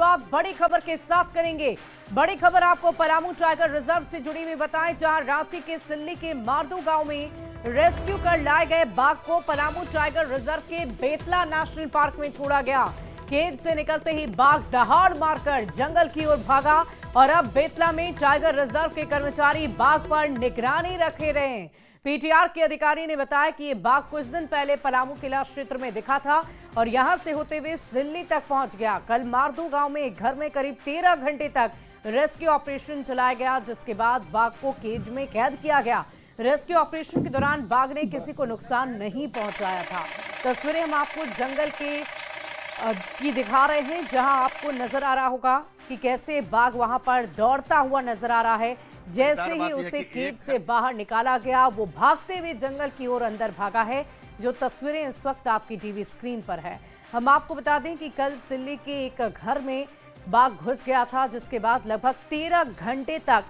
शुरुआत बड़ी खबर के साथ करेंगे। बड़ी खबर आपको पलामू टाइगर रिजर्व से जुड़ी हुई बताएं, जहां रांची के सिल्ली के मारदू गांव में रेस्क्यू कर लाए गए बाघ को पलामू टाइगर रिजर्व के बेतला नेशनल पार्क में छोड़ा गया। कैद से निकलते ही बाघ दहाड़ मारकर जंगल की ओर भागा और अब बेतला में टाइगर रिजर्व के कर्मचारी बाघ पर निगरानी रखे रहे। पीटीआर के अधिकारी ने बताया कि ये बाघ कुछ दिन पहले पलामू किला क्षेत्र में दिखा था और यहां से होते हुए सिल्ली तक पहुंच गया। कल मारदू गांव में एक घर में करीब 13 घंटे तक रेस्क्यू ऑपरेशन चलाया गया, जिसके बाद बाघ को केज में कैद किया गया। रेस्क्यू ऑपरेशन के दौरान बाघ ने किसी को नुकसान नहीं पहुंचाया था। तस्वीरें हम आपको जंगल की दिखा रहे हैं, जहां आपको नजर आ रहा होगा कि कैसे बाघ वहां पर दौड़ता हुआ नजर आ रहा है। जैसे ही उसे केज से बाहर निकाला गया, वो भागते हुए जंगल की ओर अंदर भागा है। जो तस्वीरें इस वक्त आपकी टीवी स्क्रीन पर है। हम आपको बता दें कि कल सिल्ली के एक घर में बाघ घुस गया था, जिसके बाद लगभग 13 घंटे तक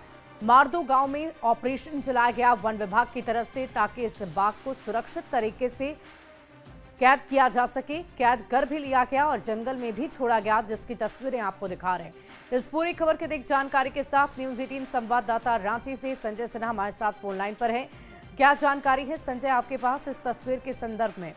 मारदू गांव में ऑपरेशन चलाया गया वन विभाग की तरफ से, ताकि इस बाघ को सुरक्षित तरीके से कैद किया जा सके। कैद कर भी लिया गया और जंगल में भी छोड़ा गया, जिसकी तस्वीरें आपको दिखा रहे हैं। इस पूरी खबर के अधिक जानकारी के साथ न्यूज़ 18 संवाददाता रांची से संजय सिन्हा हमारे साथ फोन लाइन पर है। क्या जानकारी है संजय आपके पास इस तस्वीर के संदर्भ में?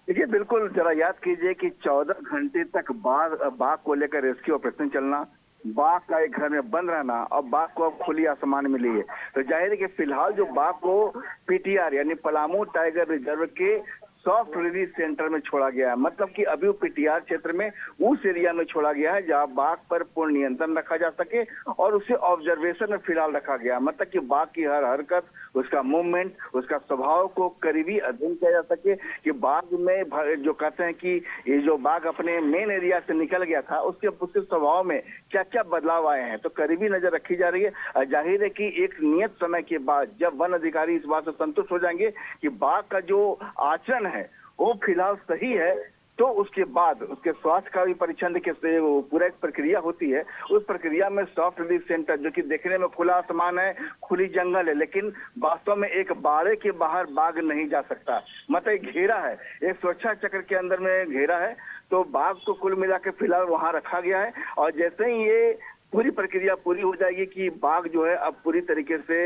देखिए, बिल्कुल जरा याद कीजिए कि 14 घंटे तक बाघ को लेकर रेस्क्यू ऑपरेशन चलना, बाघ का एक घर में बंद रहना और बाघ को अब खुली आसमान मिली है। तो जाहिर है कि फिलहाल जो बाघ को पीटीआर यानी पलामू टाइगर रिजर्व के सॉफ्ट रिलीज सेंटर में छोड़ा गया है। मतलब कि अभी वो पीटीआर क्षेत्र में उस एरिया में छोड़ा गया है जहां बाघ पर पूर्ण नियंत्रण रखा जा सके और उसे ऑब्जर्वेशन में फिलहाल रखा गया है। मतलब कि बाघ की हर हरकत, उसका मूवमेंट, उसका स्वभाव को करीबी अध्ययन किया जा सके कि बाघ में जो कहते हैं कि ये जो बाघ अपने मेन एरिया से निकल गया था, उसके स्वभाव में क्या क्या बदलाव आए हैं, तो करीबी नजर रखी जा रही है। जाहिर है कि एक नियत समय के बाद जब वन अधिकारी इस बात से संतुष्ट हो जाएंगे कि बाघ का जो आचरण है वो फिलहाल सही है, तो उसके बाद उसके स्वास्थ्य का भी परीक्षण के पूरा एक प्रक्रिया होती है। उस प्रक्रिया में सॉफ्ट रिलीज सेंटर, जो कि देखने में खुला आसमान है, खुली जंगल है, लेकिन वास्तव में एक बाड़े के बाहर बाघ नहीं जा सकता। मतलब एक घेरा है, एक सुरक्षा चक्र के अंदर में घेरा है। तो बाघ को कुल मिला के फिलहाल वहां रखा गया है और जैसे ही ये पूरी प्रक्रिया पूरी हो जाएगी कि बाघ जो है अब पूरी तरीके से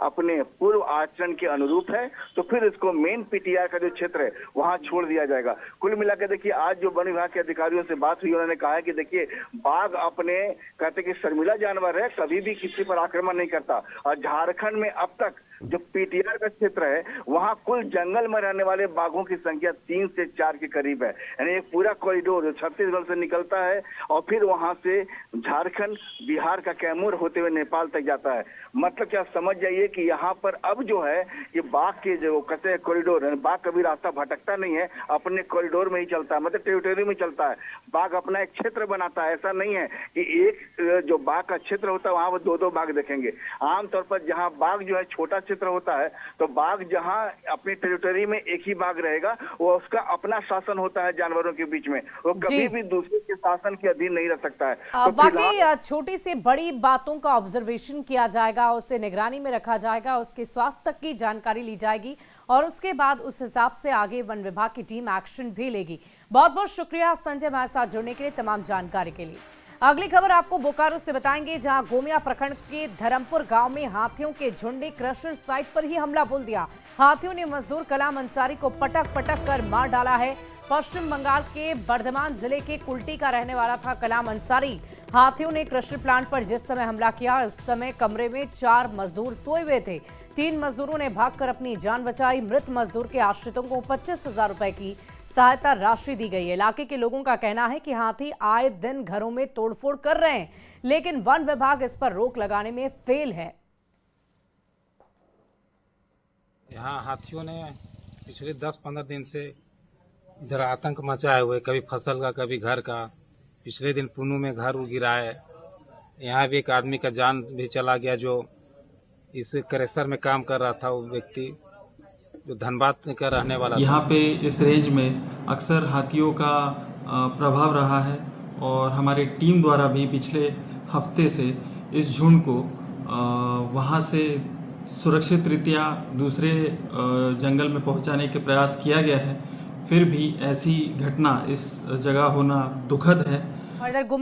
अपने पूर्व आचरण के अनुरूप है, तो फिर इसको मेन पीटीआर का जो क्षेत्र है वहां छोड़ दिया जाएगा। कुल मिलाकर देखिए, आज जो वन विभाग के अधिकारियों से बात हुई, उन्होंने कहा है कि देखिए, बाघ अपने कहते कि शर्मिला जानवर है, कभी भी किसी पर आक्रमण नहीं करता। और झारखंड में अब तक जो पीटीआर का क्षेत्र है वहां कुल जंगल में रहने वाले बाघों की संख्या 3 से 4 के करीब है। यानी एक पूरा कॉरिडोर जो छत्तीसगढ़ से निकलता है और फिर वहां से झारखंड, बिहार का कैमूर होते हुए नेपाल तक जाता है। मतलब क्या समझ जाइए कि यहाँ पर अब जो है ये बाघ के जो कहते हैं कॉरिडोर, बाघ कभी रास्ता भटकता नहीं है, अपने कॉरिडोर में ही चलता है, मतलब टेरिटरी में चलता है। बाघ अपना एक क्षेत्र बनाता है। ऐसा नहीं है कि एक जो बाघ का क्षेत्र होता है वहां वो 2-2 बाघ देखेंगे। आमतौर पर जहाँ बाघ जो है छोटा क्षेत्र होता है, तो बाघ जहाँ अपनी टेरिटरी में एक ही बाघ रहेगा, वो उसका अपना शासन होता है जानवरों के बीच में, वो कभी भी दूसरे के शासन के अधीन नहीं रह सकता है। तो वाकई छोटी से बड़ी बातों का ऑब्जर्वेशन किया जाएगा, उसे निगरानी में रखा जाएगा, उसके स्वास्थ्य तक की जानकारी ली जाएगी और उसके बाद उस हिसाब से आगे वन विभाग की टीम एक्शन भी लेगी। बहुत बहुत शुक्रिया संजय हमारे साथ जुड़ने के लिए, तमाम जानकारी के लिए। अगली खबर आपको बोकारो से बताएंगे, जहां गोमिया प्रखंड के धर्मपुर गांव में हाथियों के झुंड ने क्रशर साइट पर ही हमला बोल दिया। हाथियों ने मजदूर कलाम अंसारी को पटक पटक कर मार डाला है। पश्चिम बंगाल के बर्धमान जिले के कुल्टी का रहने वाला था कलाम अंसारी। हाथियों ने क्रशर प्लांट पर जिस समय हमला किया, उस समय कमरे में 4 मजदूर सोए हुए थे। 3 मजदूरों ने भागकर अपनी जान बचाई। मृत मजदूर के आश्रितों को 25,000 रुपए की सहायता राशि दी गई है। इलाके के लोगों का कहना है कि हाथी आए दिन घरों में तोड़फोड़ कर रहे हैं, लेकिन वन विभाग इस पर रोक लगाने में फेल है। यहाँ हाथियों ने पिछले 10-15 दिन से इधर आतंक मचाए हुए, कभी फसल का कभी घर का। पिछले दिन पुनू में घर गिरा है। यहाँ भी एक आदमी का जान भी चला गया, जो इस क्रेशर में काम कर रहा था, वो व्यक्ति जो धनबाद का रहने वाला। यहाँ पे इस रेंज में अक्सर हाथियों का प्रभाव रहा है और हमारी टीम द्वारा भी पिछले हफ्ते से इस झुंड को वहाँ से सुरक्षित रीत्या दूसरे जंगल में पहुँचाने के प्रयास किया गया है। फिर भी ऐसी घटना इस जगह होना दुखद है।